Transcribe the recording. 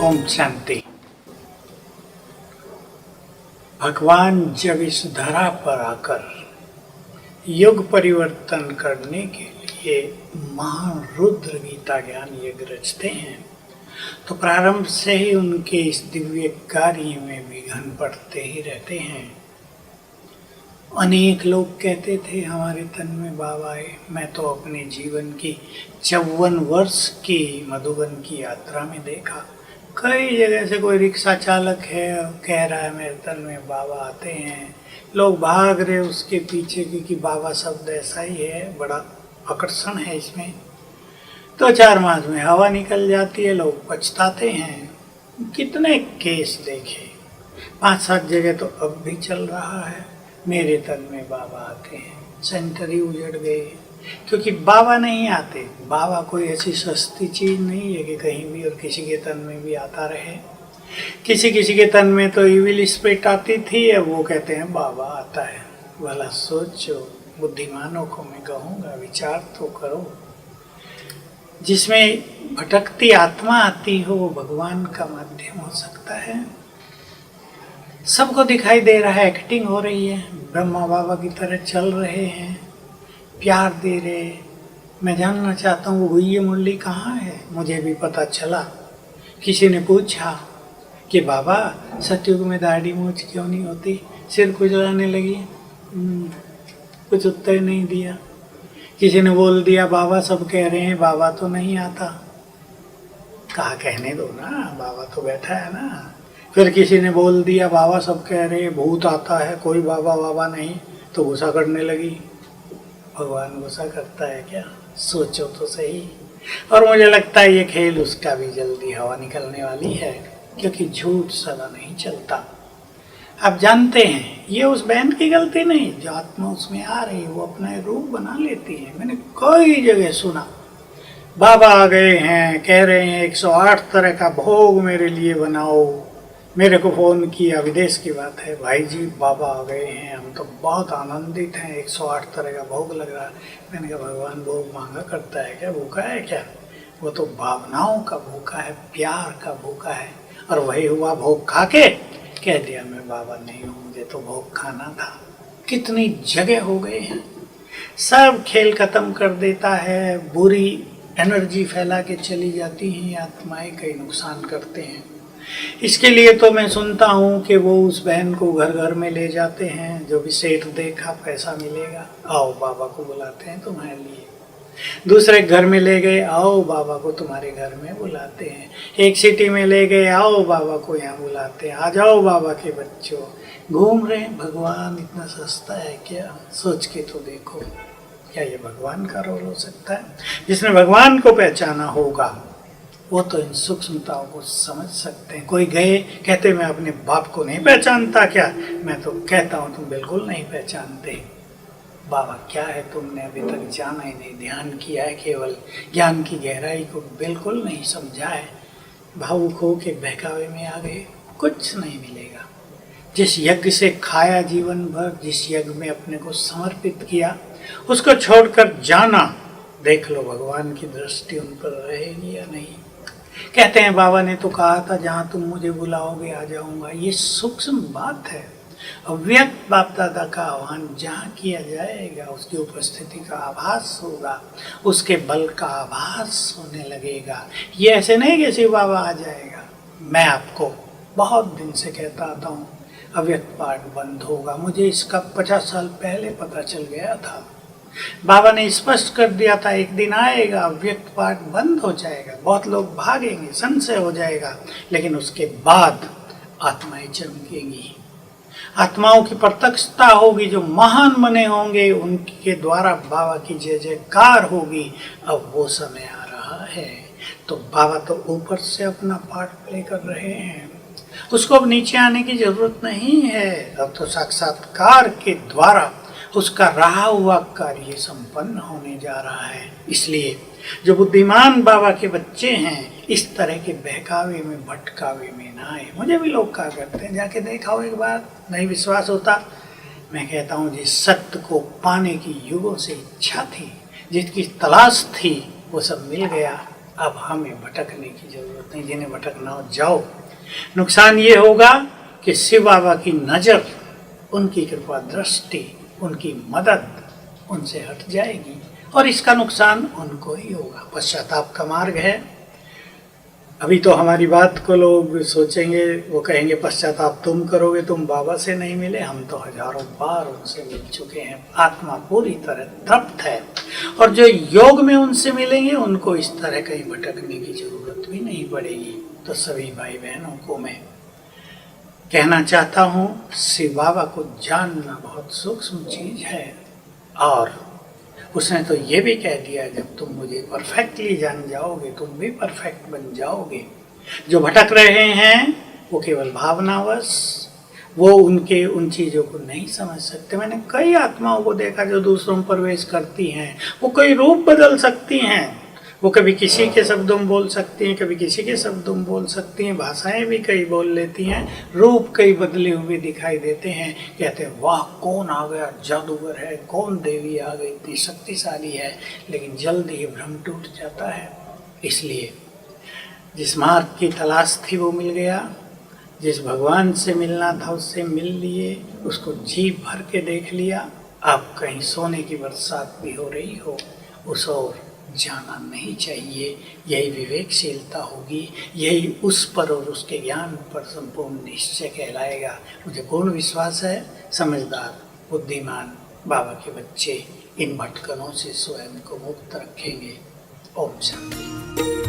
ओम शांति। भगवान जब इस धरा पर आकर युग परिवर्तन करने के लिए महान रुद्र गीता ज्ञान यज्ञ रचते हैं तो प्रारंभ से ही उनके इस दिव्य कार्य में विघ्न पड़ते ही रहते हैं। अनेक लोग कहते थे हमारे तन में बाबा आए। मैं तो अपने जीवन की 54 वर्ष की मधुबन की यात्रा में देखा, कई जगह से कोई रिक्शा चालक है कह रहा है मेरे तन में बाबा आते हैं, लोग भाग रहे उसके पीछे क्योंकि बाबा शब्द ऐसा ही है, बड़ा आकर्षण है इसमें। तो 4 मास में हवा निकल जाती है, लोग पछताते हैं। कितने केस देखे, 5-7 जगह तो अब भी चल रहा है, मेरे तन में बाबा आते हैं। सेंटर ही उजड़ गए क्योंकि बाबा नहीं आते। बाबा कोई ऐसी सस्ती चीज़ नहीं है कि कहीं भी और किसी के तन में भी आता रहे। किसी के तन में तो इविल स्पिरिट आती थी, अब वो कहते हैं बाबा आता है। भला सोचो, बुद्धिमानों को मैं कहूँगा विचार तो करो। जिसमें भटकती आत्मा आती हो वो भगवान का माध्यम हो सकता है। सबको दिखाई दे रहा है, एक्टिंग हो रही है, ब्रह्मा बाबा की तरह चल रहे हैं, प्यार दे रहे। मैं जानना चाहता हूँ वो ये मुरली कहाँ है। मुझे भी पता चला, किसी ने पूछा कि बाबा सतयुग में दाढ़ी मूछ क्यों नहीं होती, सिर खुजलाने लगी। कुछ उत्तर नहीं दिया। किसी ने बोल दिया बाबा सब कह रहे हैं बाबा तो नहीं आता। कहा कहने दो ना, बाबा तो बैठा है ना। फिर किसी ने बोल दिया बाबा सब कह रहे हैं भूत आता है, कोई बाबा बाबा नहीं, तो गुस्सा करने लगी। भगवान गुस्सा करता है क्या? सोचो तो सही। और मुझे लगता है ये खेल उसका भी जल्दी हवा निकलने वाली है, क्योंकि झूठ सदा नहीं चलता। आप जानते हैं ये उस बहन की गलती नहीं, जो आत्मा उसमें आ रही है वो अपना रूप बना लेती है। मैंने कई जगह सुना बाबा आ गए हैं, कह रहे हैं 108 तरह का भोग मेरे लिए बनाओ। मेरे को फ़ोन किया, विदेश की बात है, भाई जी बाबा आ गए हैं, हम तो बहुत आनंदित हैं, 108 तरह का भोग लग रहा है। मैंने कहा भगवान भोग मांगा करता है क्या, भूखा है क्या? वो तो भावनाओं का भूखा है, प्यार का भूखा है। और वही हुआ, भोग खा के कह दिया मैं बाबा नहीं हूँ, मुझे तो भोग खाना था। कितनी जगह हो गए हैं, सब खेल खत्म कर देता है। बुरी एनर्जी फैला के चली जाती हैं आत्माएं, कई नुकसान करते हैं। इसके लिए तो मैं सुनता हूँ कि वो उस बहन को घर घर में ले जाते हैं, जो भी सेठ देखा पैसा मिलेगा, आओ बाबा को बुलाते हैं तुम्हारे लिए। दूसरे घर में ले गए, आओ बाबा को तुम्हारे घर में बुलाते हैं। एक सिटी में ले गए, आओ बाबा को यहाँ बुलाते हैं, आ जाओ बाबा के बच्चों। घूम रहे हैं। भगवान इतना सस्ता है क्या? सोच के तो देखो, क्या ये भगवान का रोल हो सकता है? जिसने भगवान को पहचाना होगा वो तो इन सूक्ष्मताओं को समझ सकते हैं। कोई गए कहते मैं अपने बाप को नहीं पहचानता क्या? मैं तो कहता हूँ तुम बिल्कुल नहीं पहचानते। बाबा क्या है तुमने अभी तक जाना ही नहीं, ध्यान किया है, केवल ज्ञान की गहराई को बिल्कुल नहीं समझा है। भावुक हो के बहकावे में आ गए, कुछ नहीं मिलेगा। जिस यज्ञ से खाया जीवन भर, जिस यज्ञ में अपने को समर्पित किया, उसको छोड़कर जाना, देख लो भगवान की दृष्टि उन पर रहेगी या नहीं। कहते हैं बाबा ने तो कहा था जहाँ तुम मुझे बुलाओगे आ जाऊँगा। ये सूक्ष्म बात है। अव्यक्त बाप दादा का आह्वान जहाँ किया जाएगा उसकी उपस्थिति का आभास होगा, उसके बल का आभास होने लगेगा। ये ऐसे नहीं कि शिव बाबा आ जाएगा। मैं आपको बहुत दिन से कहता आता हूँ अव्यक्त पाठ बंद होगा। मुझे इसका 50 साल पहले पता चल गया था। बाबा ने स्पष्ट कर दिया था एक दिन आएगा अव्यक्त पाठ बंद हो जाएगा, बहुत लोग भागेंगे, संशय हो जाएगा, लेकिन उसके बाद आत्माएं चमकेंगी, आत्माओं की प्रत्यक्षता होगी। जो महान बने होंगे उनके द्वारा बाबा की जय जयकार होगी। अब वो समय आ रहा है। तो बाबा तो ऊपर से अपना पाठ प्ले कर रहे हैं, उसको अब नीचे आने की जरूरत नहीं है। अब तो साक्षात्कार के द्वारा उसका रहा हुआ कार्य संपन्न होने जा रहा है। इसलिए जो बुद्धिमान बाबा के बच्चे हैं इस तरह के बहकावे में भटकावे में ना आए। मुझे भी लोग कहा करते हैं जाके देखा हो एक बार, नहीं विश्वास होता। मैं कहता हूँ जिस सत्य को पाने की युगों से इच्छा थी, जिसकी तलाश थी, वो सब मिल गया। अब हमें भटकने की जरूरत नहीं, जिन्हें भटकना हो जाओ। नुकसान ये होगा कि शिव बाबा की नज़र, उनकी कृपा दृष्टि, उनकी मदद उनसे हट जाएगी और इसका नुकसान उनको ही होगा। पश्चाताप का मार्ग है। अभी तो हमारी बात को लोग सोचेंगे, वो कहेंगे पश्चाताप तुम करोगे, तुम बाबा से नहीं मिले। हम तो हजारों बार उनसे मिल चुके हैं। आत्मा पूरी तरह तृप्त है और जो योग में उनसे मिलेंगे उनको इस तरह कहीं भटकने की जरूरत भी नहीं पड़ेगी। तो सभी भाई बहनों को मैं कहना चाहता हूँ, शिव बाबा को जानना बहुत सूक्ष्म चीज है और उसने तो ये भी कह दिया, जब तुम मुझे परफेक्टली जान जाओगे तुम भी परफेक्ट बन जाओगे। जो भटक रहे हैं वो केवल भावनावश, वो उनके उन चीज़ों को नहीं समझ सकते। मैंने कई आत्माओं को देखा जो दूसरों में प्रवेश करती हैं, वो कोई रूप बदल सकती हैं। वो कभी किसी के शब्दों में बोल सकती हैं, कभी किसी के शब्दों में बोल सकती हैं, भाषाएं भी कई बोल लेती हैं, रूप कई बदले हुए दिखाई देते हैं। कहते हैं वाह कौन आ गया, जादूगर है, कौन देवी आ गई, इतनी शक्तिशाली है। लेकिन जल्दी ही भ्रम टूट जाता है। इसलिए जिस मार्ग की तलाश थी वो मिल गया, जिस भगवान से मिलना था उससे मिल लिए, उसको जी भर के देख लिया। अब कहीं सोने की बरसात भी हो रही हो, उस ओर जाना नहीं चाहिए। यही विवेकशीलता होगी, यही उस पर और उसके ज्ञान पर संपूर्ण निश्चय कहलाएगा। मुझे पूर्ण विश्वास है समझदार बुद्धिमान बाबा के बच्चे इन भटकनों से स्वयं को मुक्त रखेंगे। ओम शांति।